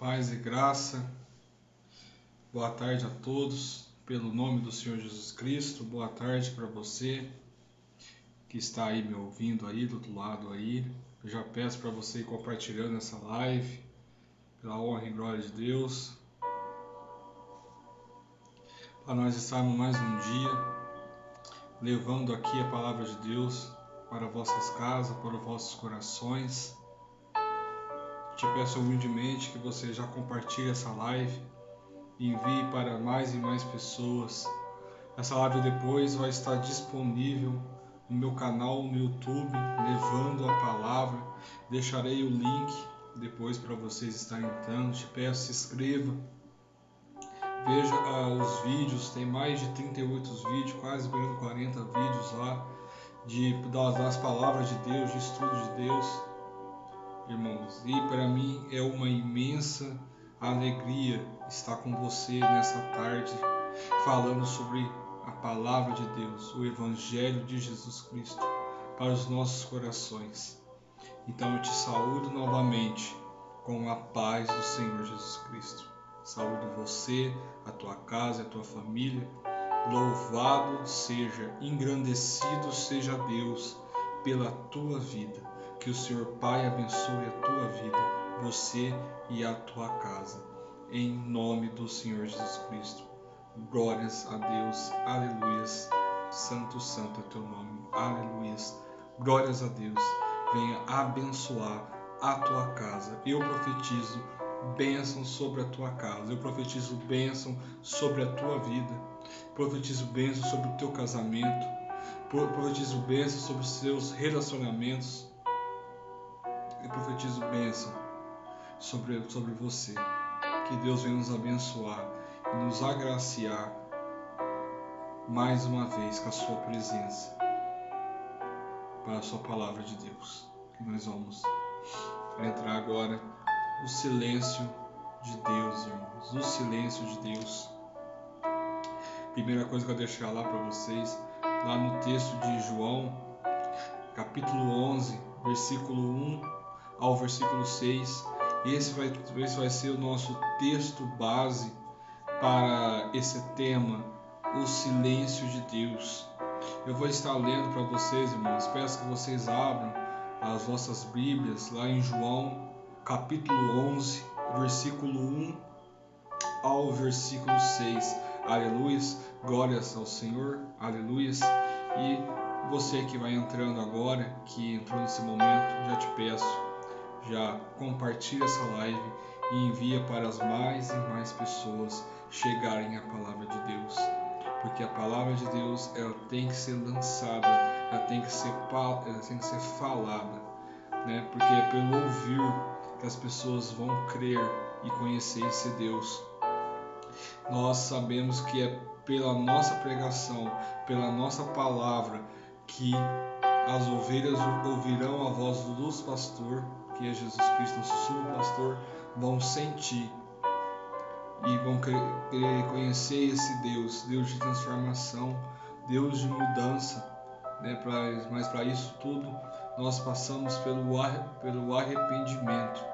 Paz e graça, boa tarde a todos, pelo nome do Senhor Jesus Cristo, boa tarde para você que está aí me ouvindo aí do outro lado aí. Eu já peço para você ir compartilhando essa live, pela honra e glória de Deus, para nós estarmos mais um dia, levando aqui a palavra de Deus para vossas casas, para os vossos corações. Te peço humildemente que você já compartilhe essa live, envie para mais e mais pessoas. Essa live depois vai estar disponível no meu canal no YouTube, levando a palavra. Deixarei o link depois para vocês estarem entrando. Te peço, se inscreva. Veja os vídeos, tem mais de 38 vídeos, quase 40 vídeos lá das palavras de Deus, de estudo de Deus, irmãos. E para mim é uma imensa alegria estar com você nessa tarde, falando sobre a palavra de Deus, o Evangelho de Jesus Cristo, para os nossos corações. Então eu te saúdo novamente com a paz do Senhor Jesus Cristo. Saúdo você, a tua casa, a tua família. Louvado seja, engrandecido seja Deus pela tua vida. Que o Senhor Pai abençoe a tua vida, você e a tua casa. Em nome do Senhor Jesus Cristo. Glórias a Deus, aleluias. Santo, santo é teu nome, aleluias. Glórias a Deus. Venha abençoar a tua casa. Eu profetizo bênção sobre a tua casa. Eu profetizo bênção sobre a tua vida. Profetizo bênção sobre o teu casamento. Profetizo bênção sobre os seus relacionamentos. Eu profetizo bênção sobre você. Que Deus venha nos abençoar e nos agraciar mais uma vez com a sua presença, para a sua palavra de Deus. Que nós vamos entrar agora no silêncio de Deus, irmãos, no silêncio de Deus. Primeira coisa que eu vou deixar lá para vocês, lá no texto de João, capítulo 11, versículo 1 ao versículo 6. Esse vai ser o nosso texto base para esse tema, o silêncio de Deus. Eu vou estar lendo para vocês, irmãos. Peço que vocês abram as vossas Bíblias lá em João, capítulo 11, versículo 1 ao versículo 6. Aleluias, glórias ao Senhor, aleluias. E você que vai entrando agora, que entrou nesse momento, já te peço, já compartilha essa live e envia para as mais e mais pessoas chegarem à palavra de Deus. Porque a palavra de Deus, ela tem que ser lançada, ela tem que ser falada, né? Porque é pelo ouvir que as pessoas vão crer e conhecer esse Deus. Nós sabemos que é pela nossa pregação, pela nossa palavra, que as ovelhas ouvirão a voz do pastor, que é Jesus Cristo, nosso sumo pastor, vão sentir e vão querer conhecer esse Deus, Deus de transformação, Deus de mudança, né? Mas para isso tudo nós passamos pelo arrependimento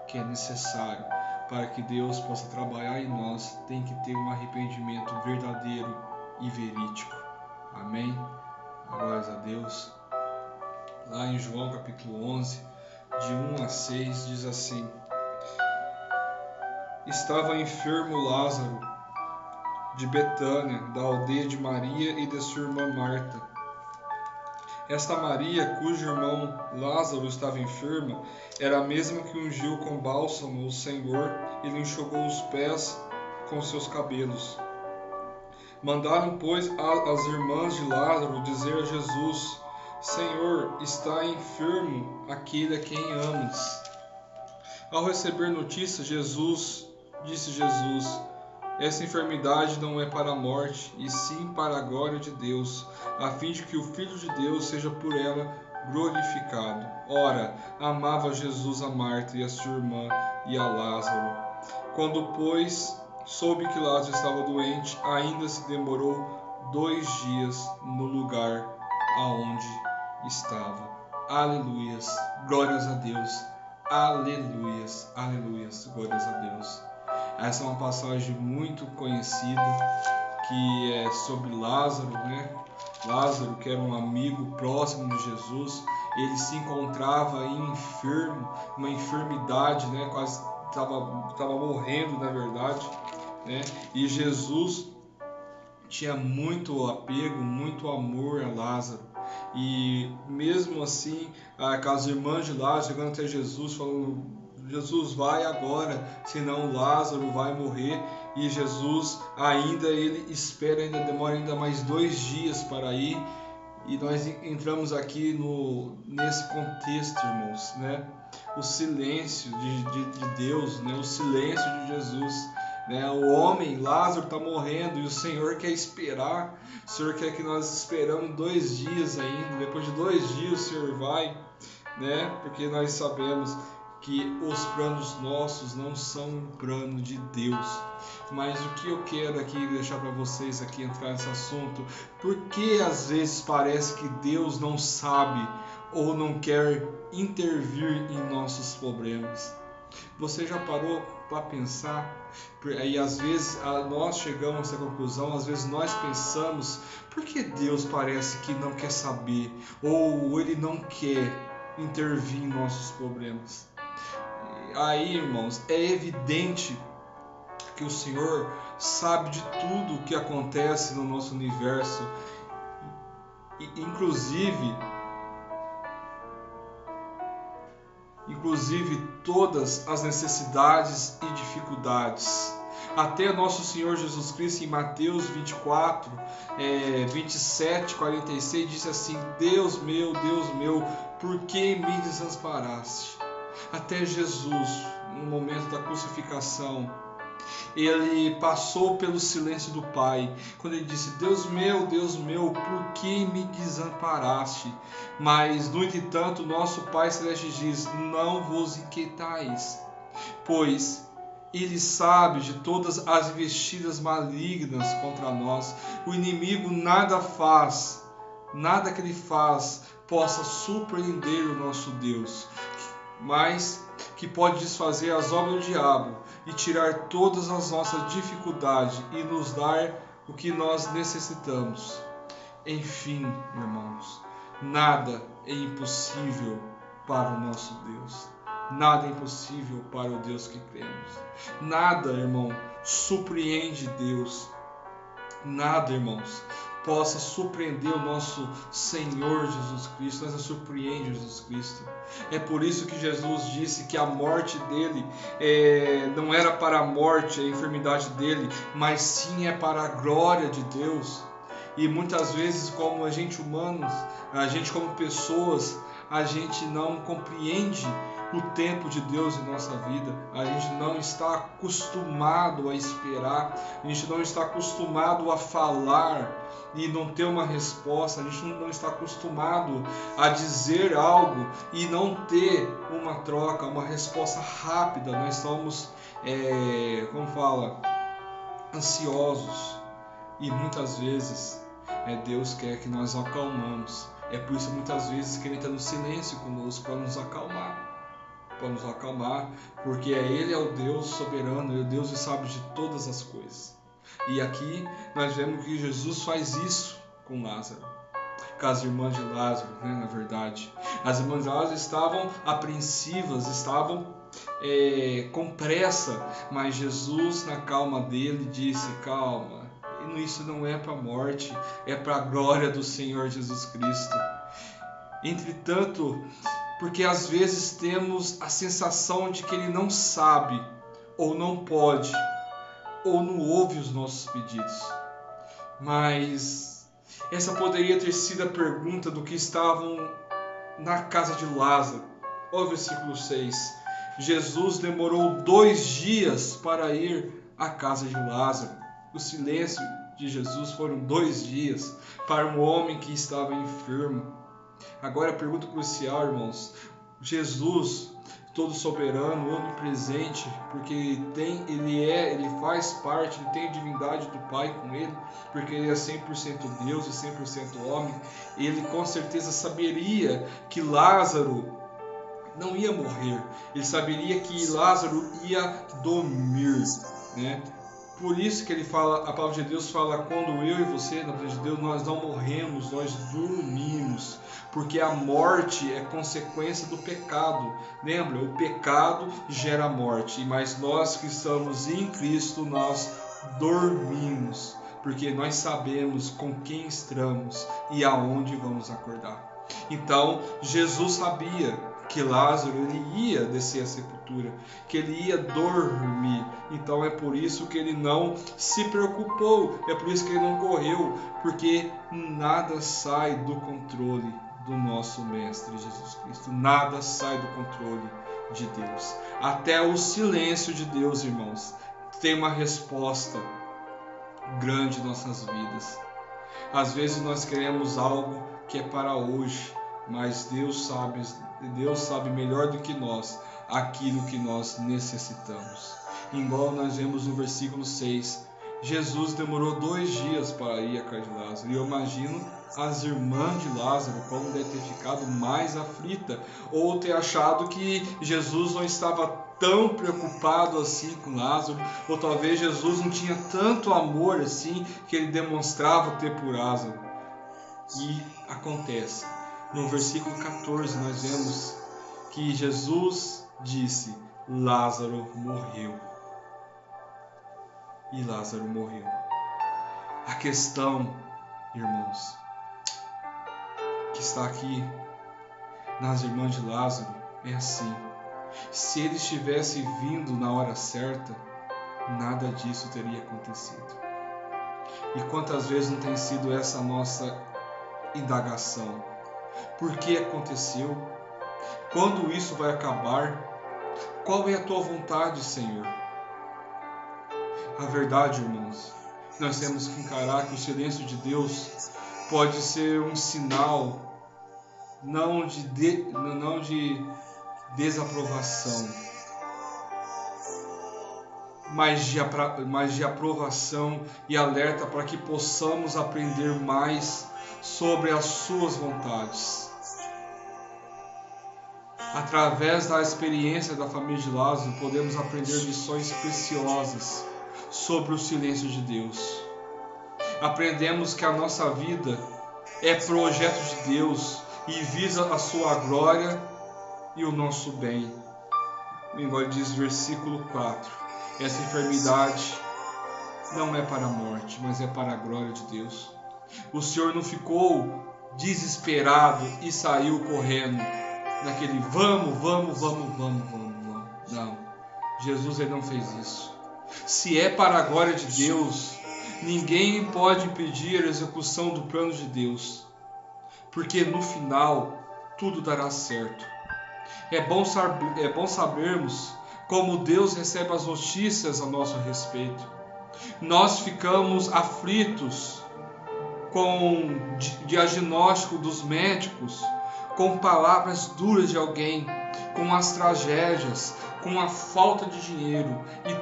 que é necessário para que Deus possa trabalhar em nós. Tem que ter um arrependimento verdadeiro e verídico. Amém? Glórias a Deus. Lá em João capítulo 11, de 1 a 6, diz assim: Estava enfermo Lázaro, de Betânia, da aldeia de Maria e de sua irmã Marta. Esta Maria, cujo irmão Lázaro estava enferma, era a mesma que ungiu com bálsamo o Senhor e lhe enxugou os pés com seus cabelos. Mandaram, pois, as irmãs de Lázaro dizer a Jesus: Senhor, está enfermo aquele a quem amas. Ao receber notícia, disse Jesus: Essa enfermidade não é para a morte, e sim para a glória de Deus, a fim de que o Filho de Deus seja por ela glorificado. Ora, amava Jesus a Marta e a sua irmã e a Lázaro. Quando, pois, soube que Lázaro estava doente, ainda se demorou 2 dias no lugar aonde estava. Aleluias, glórias a Deus, Aleluias, aleluias, glórias a Deus. Essa é uma passagem muito conhecida, que é sobre Lázaro, né? Lázaro, que era um amigo próximo de Jesus, ele se encontrava enfermo, uma enfermidade, né? Quase estava morrendo, na verdade, né? E Jesus tinha muito apego, muito amor a Lázaro. E mesmo assim, aquelas irmãs de Lázaro chegando até Jesus, falando: Jesus, vai agora, senão Lázaro vai morrer. E Jesus ainda, ele espera, ainda demora ainda mais 2 dias para ir. E nós entramos aqui nesse contexto, irmãos, né? O silêncio de Deus, né? O silêncio de Jesus, né? O homem, Lázaro, está morrendo e o Senhor quer esperar. O Senhor quer que nós esperamos 2 dias ainda. Depois de 2 dias o Senhor vai, né? Porque nós sabemos que os planos nossos não são um plano de Deus. Mas o que eu quero aqui deixar para vocês aqui entrar nesse assunto, porque às vezes parece que Deus não sabe ou não quer intervir em nossos problemas. Você já parou para pensar? E às vezes nós chegamos a essa conclusão, às vezes nós pensamos: por que Deus parece que não quer saber ou Ele não quer intervir em nossos problemas? Aí, irmãos, é evidente que o Senhor sabe de tudo o que acontece no nosso universo, inclusive todas as necessidades e dificuldades. Até nosso Senhor Jesus Cristo, em Mateus 24, 27, 46, disse assim: Deus meu, por que me desamparaste? Até Jesus, no momento da crucificação, ele passou pelo silêncio do Pai, quando ele disse: Deus meu, por que me desamparaste? Mas, no entanto, nosso Pai Celeste diz: não vos inquietais, pois Ele sabe de todas as investidas malignas contra nós. O inimigo nada que ele faz possa surpreender o nosso Deus, mas que pode desfazer as obras do diabo e tirar todas as nossas dificuldades e nos dar o que nós necessitamos. Enfim, irmãos, nada é impossível para o nosso Deus. Nada é impossível para o Deus que cremos. Nada, irmão, surpreende Deus. Nada, irmãos, possa surpreender o nosso Senhor Jesus Cristo. Nada surpreende Jesus Cristo. É por isso que Jesus disse que a morte dele não era para a morte, a enfermidade dele, mas sim é para a glória de Deus. E muitas vezes, como agentes humanos, a gente como pessoas, a gente não compreende o tempo de Deus em nossa vida. A gente não está acostumado a esperar, a gente não está acostumado a falar e não ter uma resposta, a gente não está acostumado a dizer algo e não ter uma troca, uma resposta rápida. Nós somos, ansiosos, e muitas vezes Deus quer que nós acalmamos. É por isso muitas vezes que Ele está no silêncio conosco, para nos acalmar, porque Ele é o Deus soberano, Ele é o Deus que sabe de todas as coisas. E aqui nós vemos que Jesus faz isso com Lázaro, com as irmãs de Lázaro, né, na verdade. As irmãs de Lázaro estavam apreensivas, estavam com pressa, mas Jesus, na calma dele, disse: calma, isso não é para a morte, é para a glória do Senhor Jesus Cristo. Entretanto, porque às vezes temos a sensação de que Ele não sabe, ou não pode, ou não ouve os nossos pedidos. Mas essa poderia ter sido a pergunta do que estavam na casa de Lázaro. Olha o versículo 6. Jesus demorou 2 dias para ir à casa de Lázaro. O silêncio de Jesus foram 2 dias para um homem que estava enfermo. Agora a pergunta crucial, irmãos: Jesus, todo soberano, onipresente, porque ele faz parte, ele tem a divindade do Pai com ele, porque ele é 100% Deus e 100% homem, ele com certeza saberia que Lázaro não ia morrer. Ele saberia que Lázaro ia dormir, né? Por isso que ele fala, a palavra de Deus fala, quando eu e você, na presença de Deus, nós não morremos, nós dormimos. Porque a morte é consequência do pecado. Lembra? O pecado gera morte. Mas nós que estamos em Cristo, nós dormimos. Porque nós sabemos com quem estamos e aonde vamos acordar. Então, Jesus sabia que Lázaro ele ia descer à sepultura, que ele ia dormir. Então é por isso que ele não se preocupou, é por isso que ele não correu, porque nada sai do controle do nosso Mestre Jesus Cristo. Nada sai do controle de Deus. Até o silêncio de Deus, irmãos, tem uma resposta grande em nossas vidas. Às vezes nós queremos algo que é para hoje, mas Deus sabe melhor do que nós aquilo que nós necessitamos. Igual nós vemos no versículo 6, Jesus demorou 2 dias para ir à casa de Lázaro. E eu imagino as irmãs de Lázaro como deve ter ficado mais aflita, ou ter achado que Jesus não estava tão preocupado assim com Lázaro, ou talvez Jesus não tinha tanto amor assim que ele demonstrava ter por Lázaro. E acontece. No versículo 14 nós vemos que Jesus disse: Lázaro morreu. E Lázaro morreu. A questão, irmãos, que está aqui nas irmãs de Lázaro é assim: se ele estivesse vindo na hora certa, nada disso teria acontecido. E quantas vezes não tem sido essa a nossa indagação? Por que aconteceu? Quando isso vai acabar? Qual é a tua vontade, Senhor? A verdade, irmãos, nós temos que encarar que o silêncio de Deus pode ser um sinal não de desaprovação, mas de aprovação e alerta para que possamos aprender mais sobre as suas vontades. Através da experiência da família de Lázaro, podemos aprender lições preciosas sobre o silêncio de Deus. Aprendemos que a nossa vida é projeto de Deus e visa a sua glória e o nosso bem. Igual diz o versículo 4, essa enfermidade não é para a morte, mas é para a glória de Deus. O Senhor não ficou desesperado e saiu correndo naquele vamos. Não, Jesus ele não fez isso. Se é para a glória de Deus, ninguém pode impedir a execução do plano de Deus, porque no final tudo dará certo. É bom sabermos como Deus recebe as notícias a nosso respeito. Nós ficamos aflitos com o diagnóstico dos médicos, com palavras duras de alguém, com as tragédias, com a falta de dinheiro e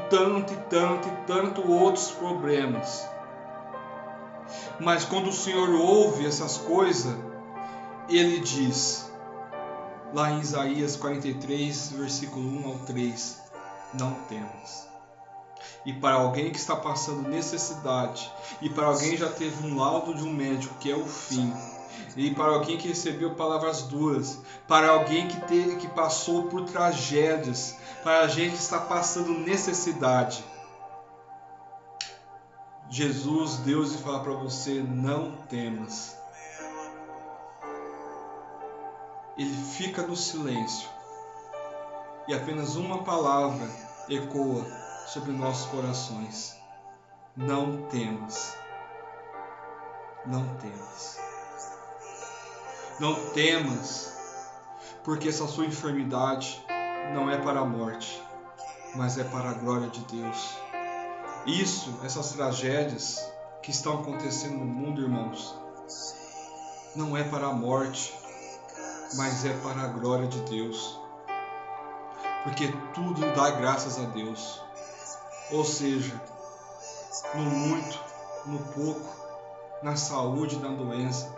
tanto outros problemas. Mas quando o Senhor ouve essas coisas, Ele diz, lá em Isaías 43, versículo 1 ao 3, não temas. E para alguém que está passando necessidade, e para alguém que já teve um laudo de um médico que é o fim, e para alguém que recebeu palavras duras, para alguém que passou por tragédias, para a gente que está passando necessidade, Jesus, Deus, e fala para você, não temas. Ele fica no silêncio e apenas uma palavra ecoa sobre nossos corações: não temas. Não temas. Não temas, porque essa sua enfermidade não é para a morte, mas é para a glória de Deus. Essas tragédias que estão acontecendo no mundo, irmãos, não é para a morte, mas é para a glória de Deus. Porque tudo dá graças a Deus. Ou seja, no muito, no pouco, na saúde, na doença.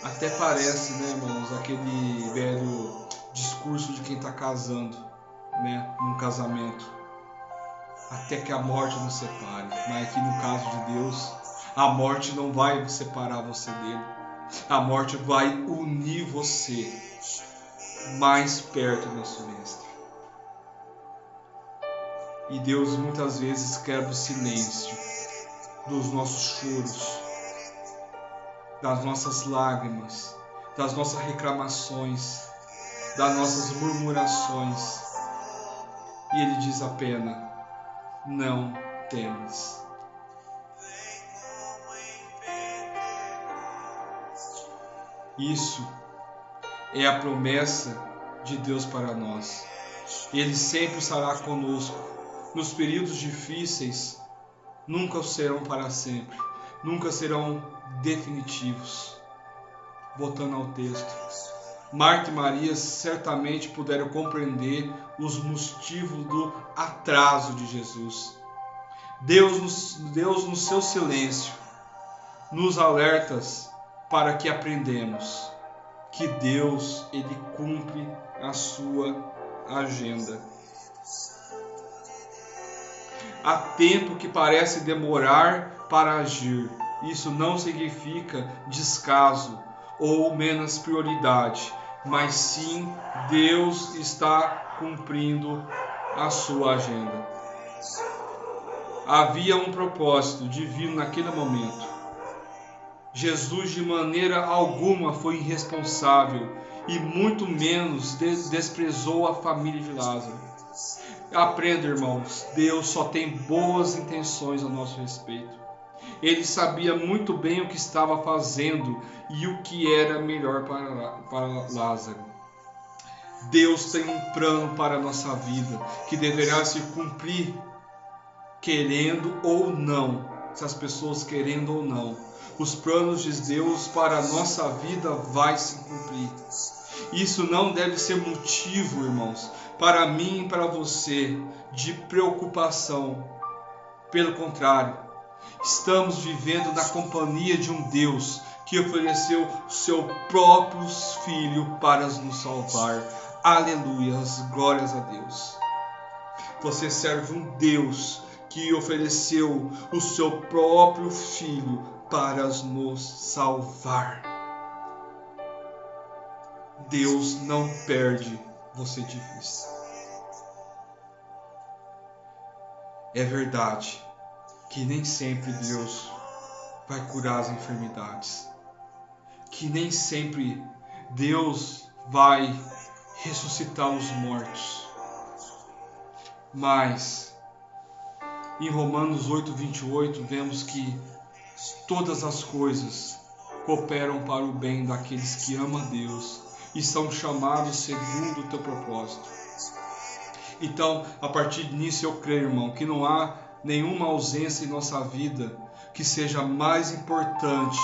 Até parece, né, irmãos, aquele velho discurso de quem está casando, né, num casamento, até que a morte nos separe. Mas aqui no caso de Deus, a morte não vai separar você dele. A morte vai unir você mais perto do nosso Mestre. E Deus muitas vezes quebra o silêncio dos nossos choros, das nossas lágrimas, das nossas reclamações, das nossas murmurações. E Ele diz apenas: não temas. Isso é a promessa de Deus para nós. Ele sempre estará conosco. Nos períodos difíceis, nunca serão para sempre, nunca serão definitivos. Voltando ao texto, Marta e Maria certamente puderam compreender os motivos do atraso de Jesus. Deus no seu silêncio, nos alerta para que aprendamos que Deus, Ele cumpre a sua agenda. Há tempo que parece demorar para agir. Isso não significa descaso ou menos prioridade, mas sim Deus está cumprindo a sua agenda. Havia um propósito divino naquele momento. Jesus de maneira alguma foi irresponsável e muito menos desprezou a família de Lázaro. Aprenda, irmãos, Deus só tem boas intenções a nosso respeito. Ele sabia muito bem o que estava fazendo e o que era melhor para Lázaro. Deus tem um plano para a nossa vida que deverá se cumprir, querendo ou não, se as pessoas querendo ou não. Os planos de Deus para a nossa vida vai se cumprir. Isso não deve ser motivo, irmãos, para mim e para você, de preocupação. Pelo contrário, estamos vivendo na companhia de um Deus que ofereceu seu próprio Filho para nos salvar. Aleluias, glórias a Deus. Você serve um Deus que ofereceu o seu próprio Filho para nos salvar. Deus não perde você de vista. É verdade que nem sempre Deus vai curar as enfermidades, que nem sempre Deus vai ressuscitar os mortos, mas em Romanos 8:28 vemos que todas as coisas cooperam para o bem daqueles que amam a Deus e são chamados segundo o teu propósito. Então, a partir disso eu creio, irmão, que não há nenhuma ausência em nossa vida que seja mais importante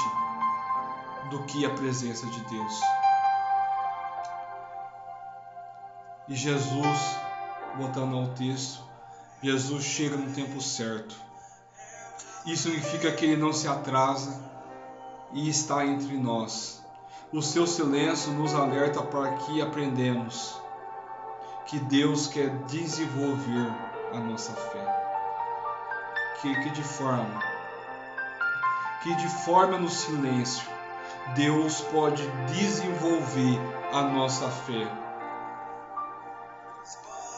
do que a presença de Deus. E Jesus, voltando ao texto, Jesus chega no tempo certo. Isso significa que Ele não se atrasa e está entre nós. O seu silêncio nos alerta para que aprendemos que Deus quer desenvolver a nossa fé. Que de forma no silêncio Deus pode desenvolver a nossa fé.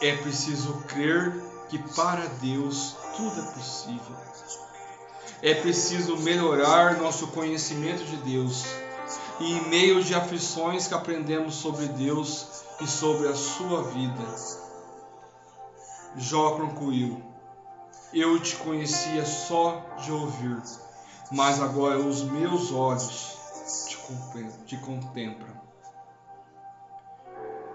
É preciso crer que para Deus tudo é possível. É preciso melhorar nosso conhecimento de Deus. E em meio de aflições que aprendemos sobre Deus e sobre a sua vida. Jó concluiu: eu te conhecia só de ouvir, mas agora os meus olhos te contemplam.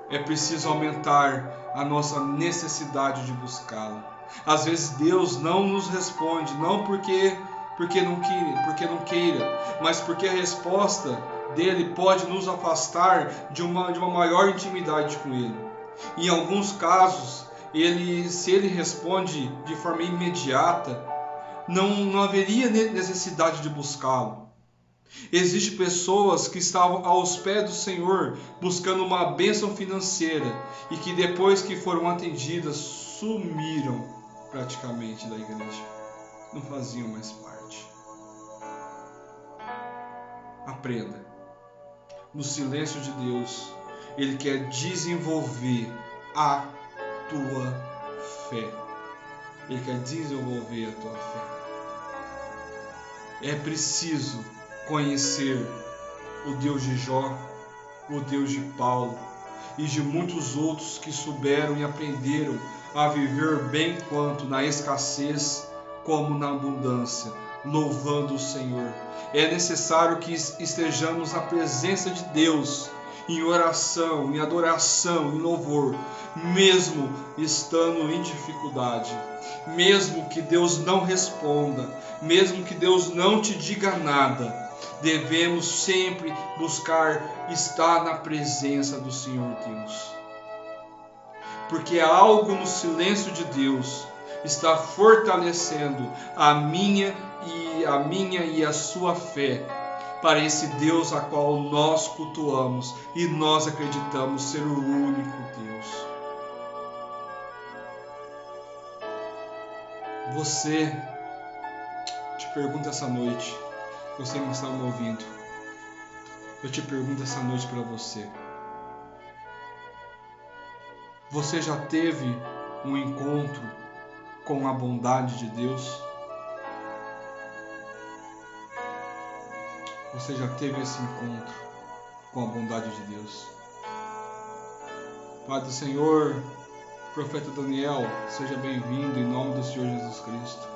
É preciso aumentar a nossa necessidade de buscá-lo. Às vezes Deus não nos responde, não porque não queira, mas porque a resposta dele pode nos afastar de uma maior intimidade com ele. Em alguns casos, se ele responde de forma imediata, não haveria necessidade de buscá-lo. Existem pessoas que estavam aos pés do Senhor buscando uma bênção financeira e que depois que foram atendidas sumiram praticamente da igreja. Não faziam mais parte. Aprenda. No silêncio de Deus, Ele quer desenvolver a tua fé. Ele quer desenvolver a tua fé. É preciso conhecer o Deus de Jó, o Deus de Paulo e de muitos outros que souberam e aprenderam a viver bem quanto na escassez como na abundância, louvando o Senhor. É necessário que estejamos na presença de Deus, em oração, em adoração, em louvor, mesmo estando em dificuldade, mesmo que Deus não responda, mesmo que Deus não te diga nada. Devemos sempre buscar estar na presença do Senhor Deus. Porque algo no silêncio de Deus está fortalecendo a minha e a sua fé para esse Deus a qual nós cultuamos e nós acreditamos ser o único Deus. Você, te pergunto essa noite, você que está me ouvindo, eu te pergunto essa noite para você. Você já teve um encontro com a bondade de Deus? Você já teve esse encontro com a bondade de Deus? Pai do Senhor, profeta Daniel, seja bem-vindo em nome do Senhor Jesus Cristo.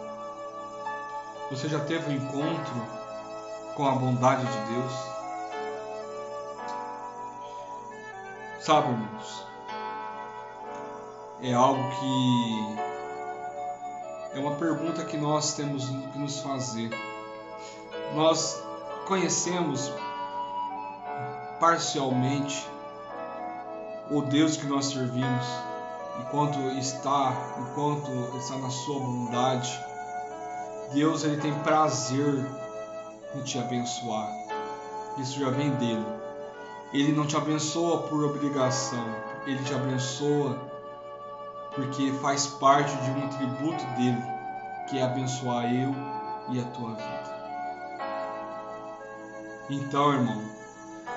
Você já teve um encontro com a bondade de Deus? Sabe, irmãos, é algo que é uma pergunta que nós temos que nos fazer. Nós conhecemos parcialmente o Deus que nós servimos, enquanto está na sua bondade. Deus, ele tem prazer em te abençoar. Isso já vem dele. Ele não te abençoa por obrigação, ele te abençoa porque faz parte de um atributo dele, que é abençoar eu e a tua vida. Então, irmão,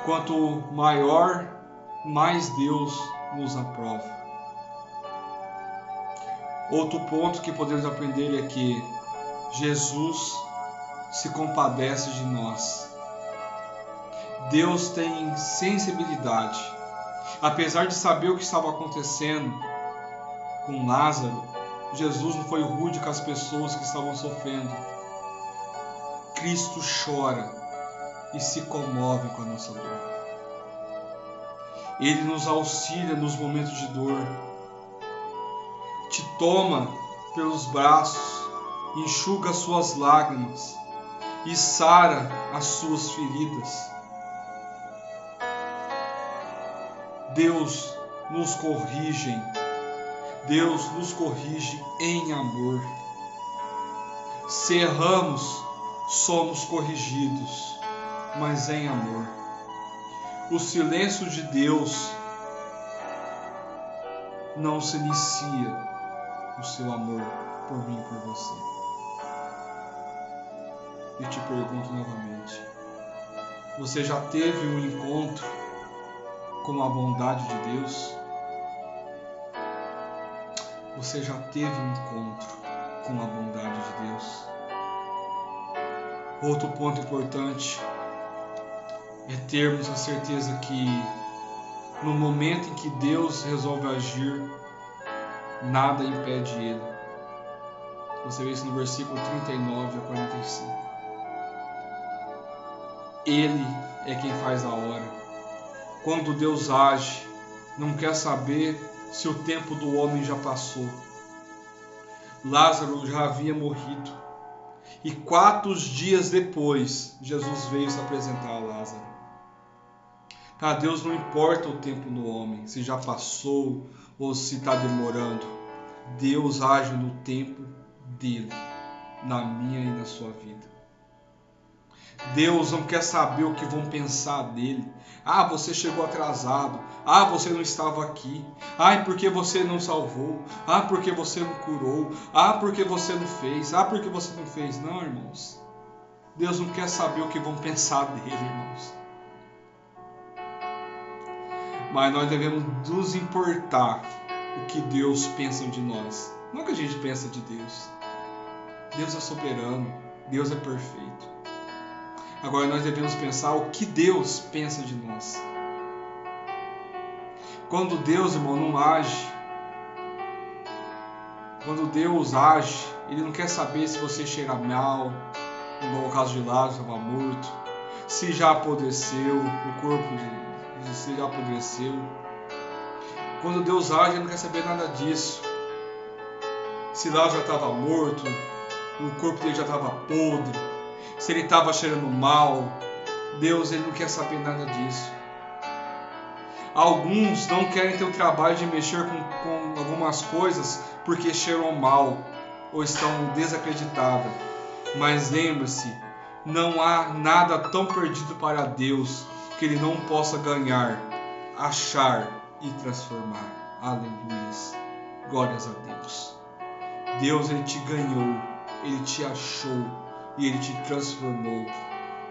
quanto maior, mais Deus nos aprova. Outro ponto que podemos aprender é que Jesus se compadece de nós. Deus tem sensibilidade. Apesar de saber o que estava acontecendo com Lázaro, Jesus não foi rude com as pessoas que estavam sofrendo. Cristo chora e se comove com a nossa dor. Ele nos auxilia nos momentos de dor. Te toma pelos braços, enxuga as suas lágrimas e sara as suas feridas. Deus nos corrige em amor. Se erramos, somos corrigidos, mas em amor. O silêncio de Deus não se inicia o seu amor por mim e por você. Eu te pergunto novamente, você já teve um encontro com a bondade de Deus? Você já teve um encontro com a bondade de Deus? Outro ponto importante é termos a certeza que no momento em que Deus resolve agir, nada impede Ele. Você vê isso no versículo 39 a 45. Ele é quem faz a hora. Quando Deus age, não quer saber se o tempo do homem já passou. Lázaro já havia morrido. E 4 dias depois, Jesus veio se apresentar a Lázaro. Para Deus não importa o tempo do homem, se já passou ou se está demorando. Deus age no tempo dele, na minha e na sua vida. Deus não quer saber o que vão pensar dele. Ah, você chegou atrasado. Ah, você não estava aqui. Ah, porque você não salvou. Ah, porque você não curou. Ah, porque você não fez. Ah, porque você não fez. Não, irmãos. Deus não quer saber o que vão pensar dele, irmãos. Mas nós devemos nos importar o que Deus pensa de nós. Não o que a gente pensa de Deus. Deus é soberano. Deus é perfeito. Agora nós devemos pensar o que Deus pensa de nós. Quando Deus, irmão, não age, quando Deus age, Ele não quer saber se você cheira mal, igual o caso de Lázaro, estava morto, se já apodreceu, o corpo se já apodreceu. Quando Deus age, Ele não quer saber nada disso. Se Lázaro já estava morto, o corpo dele já estava podre, se ele estava cheirando mal, Deus, Ele não quer saber nada disso. Alguns não querem ter o trabalho de mexer com algumas coisas porque cheiram mal ou estão desacreditados. Mas lembre-se, não há nada tão perdido para Deus que Ele não possa ganhar, achar e transformar. Aleluia. Glórias a Deus. Deus, Ele te ganhou, Ele te achou e Ele te transformou.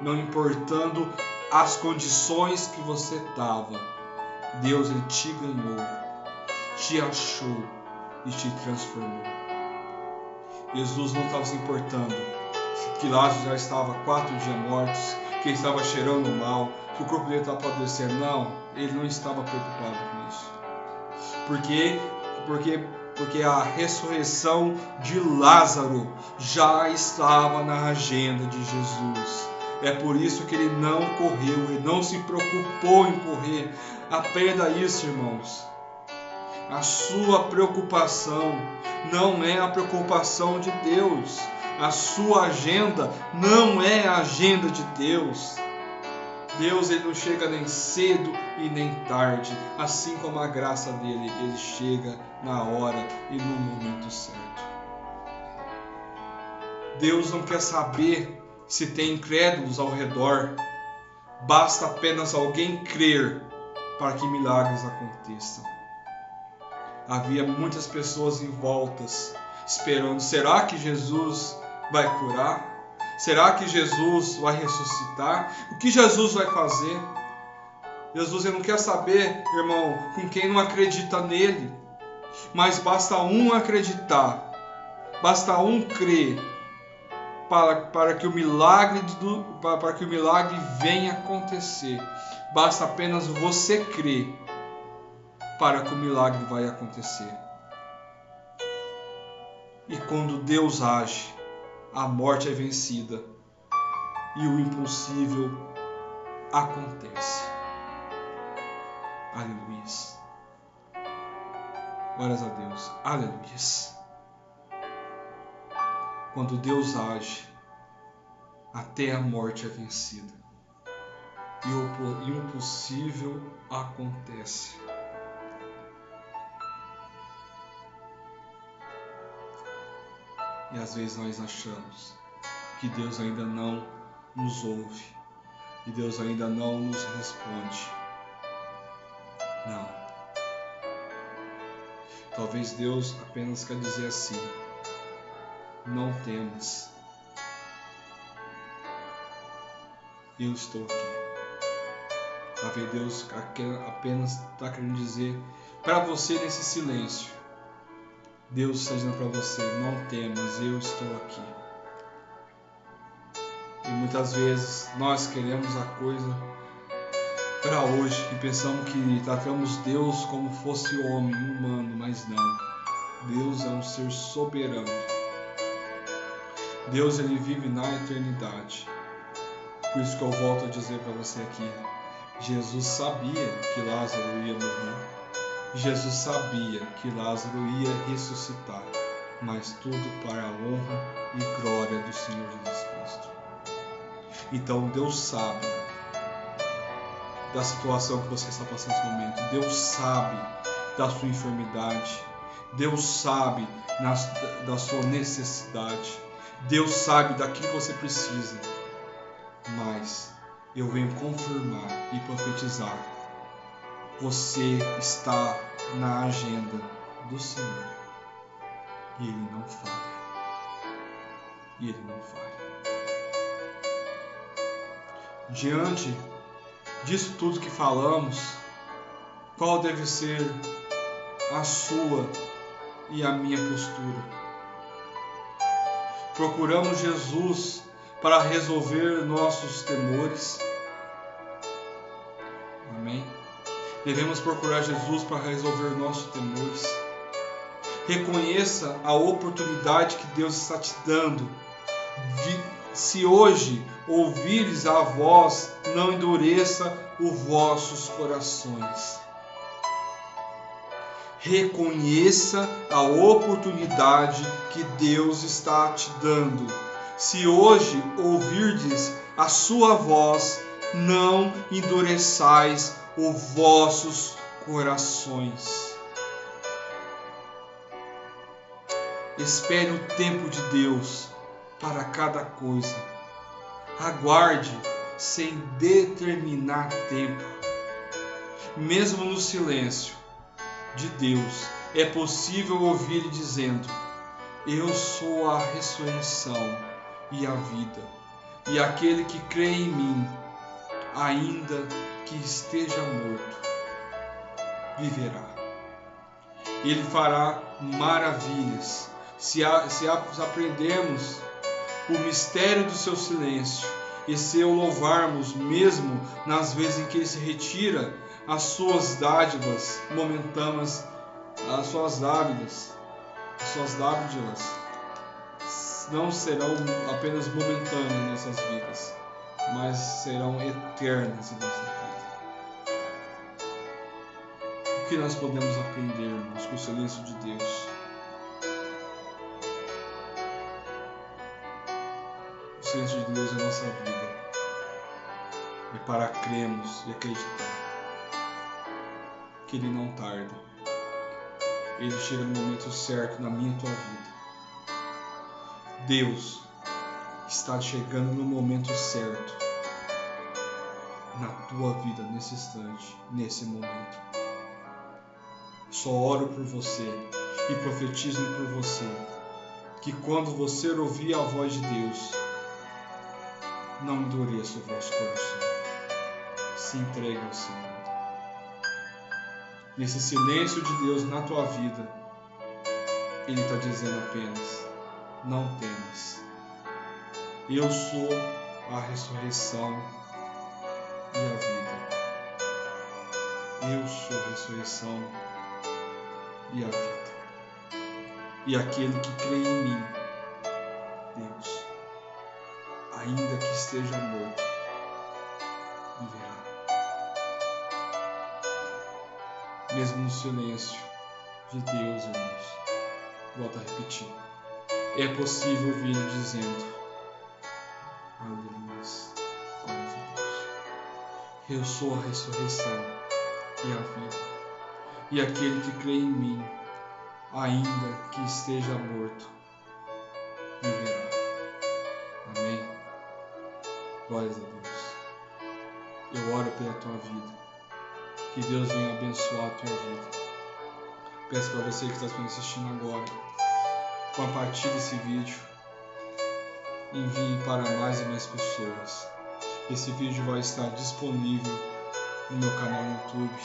Não importando as condições que você estava. Deus, Ele te ganhou, te achou e te transformou. Jesus não estava se importando que Lázaro já estava 4 dias mortos, que ele estava cheirando mal, que o corpo dele estava apodrecendo. Não, Ele não estava preocupado com isso. Porque a ressurreição de Lázaro já estava na agenda de Jesus. É por isso que Ele não correu, Ele não se preocupou em correr. Aprenda isso, irmãos. A sua preocupação não é a preocupação de Deus. A sua agenda não é a agenda de Deus. Deus, Ele não chega nem cedo e nem tarde. Assim como a graça dele, Ele chega na hora e no momento certo. Deus não quer saber se tem incrédulos ao redor. Basta apenas alguém crer para que milagres aconteçam. Havia muitas pessoas em voltas esperando. Será que Jesus vai curar? Será que Jesus vai ressuscitar? O que Jesus vai fazer? Jesus, Ele não quer saber, irmão, com quem não acredita nele. Mas basta um acreditar, basta um crer para que o milagre venha acontecer. Basta apenas você crer para que o milagre vai acontecer. E quando Deus age, a morte é vencida e o impossível acontece. Aleluia. Glórias a Deus. Aleluia. Quando Deus age, até a morte é vencida e o impossível acontece. E às vezes nós achamos que Deus ainda não nos ouve e Deus ainda não nos responde. Não. Talvez Deus apenas quer dizer assim: não temas, eu estou aqui. Talvez Deus apenas está querendo dizer para você nesse silêncio. Deus está dizendo para você: não temas, eu estou aqui. E muitas vezes nós queremos a coisa para hoje e pensamos que tratamos Deus como fosse homem, humano, mas não. Deus é um ser soberano. Deus, Ele vive na eternidade. Por isso que eu volto a dizer para você aqui: Jesus sabia que Lázaro ia morrer. Jesus sabia que Lázaro ia ressuscitar, mas tudo para a honra e glória do Senhor Jesus Cristo. Então Deus sabe da situação que você está passando nesse momento. Deus sabe da sua enfermidade. Deus sabe da sua necessidade. Deus sabe daquilo que você precisa. mas eu venho confirmar e profetizar. Você está na agenda do Senhor e Ele não falha. E Ele não falha. Diante disso tudo que falamos, qual deve ser a sua e a minha postura? Procuramos Jesus para resolver nossos temores? Amém? Devemos procurar Jesus para resolver nossos temores. Reconheça a oportunidade que Deus está te dando. Se hoje ouvires a voz, não endureça os vossos corações. Reconheça a oportunidade que Deus está te dando. Se hoje ouvirdes a sua voz, não endureçais os vossos corações. Espere o tempo de Deus para cada coisa. Aguarde sem determinar tempo. Mesmo no silêncio de Deus, é possível ouvir Ele dizendo: eu sou a ressurreição e a vida, e aquele que crê em mim, ainda que esteja morto, viverá. Ele fará maravilhas. Se aprendermos o mistério do seu silêncio e se o louvarmos mesmo nas vezes em que Ele se retira, as suas dádivas momentâneas, as suas dádivas não serão apenas momentâneas em nossas vidas, mas serão eternas em nossa vida. O que nós podemos aprender com o silêncio de Deus? O silêncio de Deus é nossa vida. É para crermos e acreditar que Ele não tarda. Ele chega no momento certo na minha e tua vida. Deus está chegando no momento certo na tua vida, nesse instante, nesse momento. Só oro por você e profetizo por você que quando você ouvir a voz de Deus, não endureça o vosso coração. Se entregue ao Senhor. Nesse silêncio de Deus na tua vida, Ele está dizendo apenas: não temas. Eu sou a ressurreição e a vida. Eu sou a ressurreição e a vida. E aquele que crê em mim, Deus, ainda que esteja morto, viverá. Mesmo no silêncio de Deus, irmãos, volto a repetir, é possível ouvir Ele dizendo: aleluia, glórias a Deus, eu sou a ressurreição e a vida, e aquele que crê em mim, ainda que esteja morto, viverá. Amém? Glórias a Deus. Eu oro pela tua vida. Que Deus venha abençoar a tua vida. Peço para você que está me assistindo agora, compartilhe esse vídeo, envie para mais e mais pessoas. Esse vídeo vai estar disponível no meu canal no YouTube.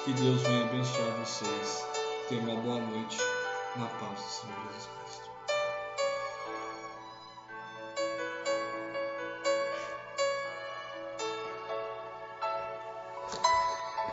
Que Deus venha abençoar vocês. Tenha uma boa noite na paz do Senhor Jesus Cristo.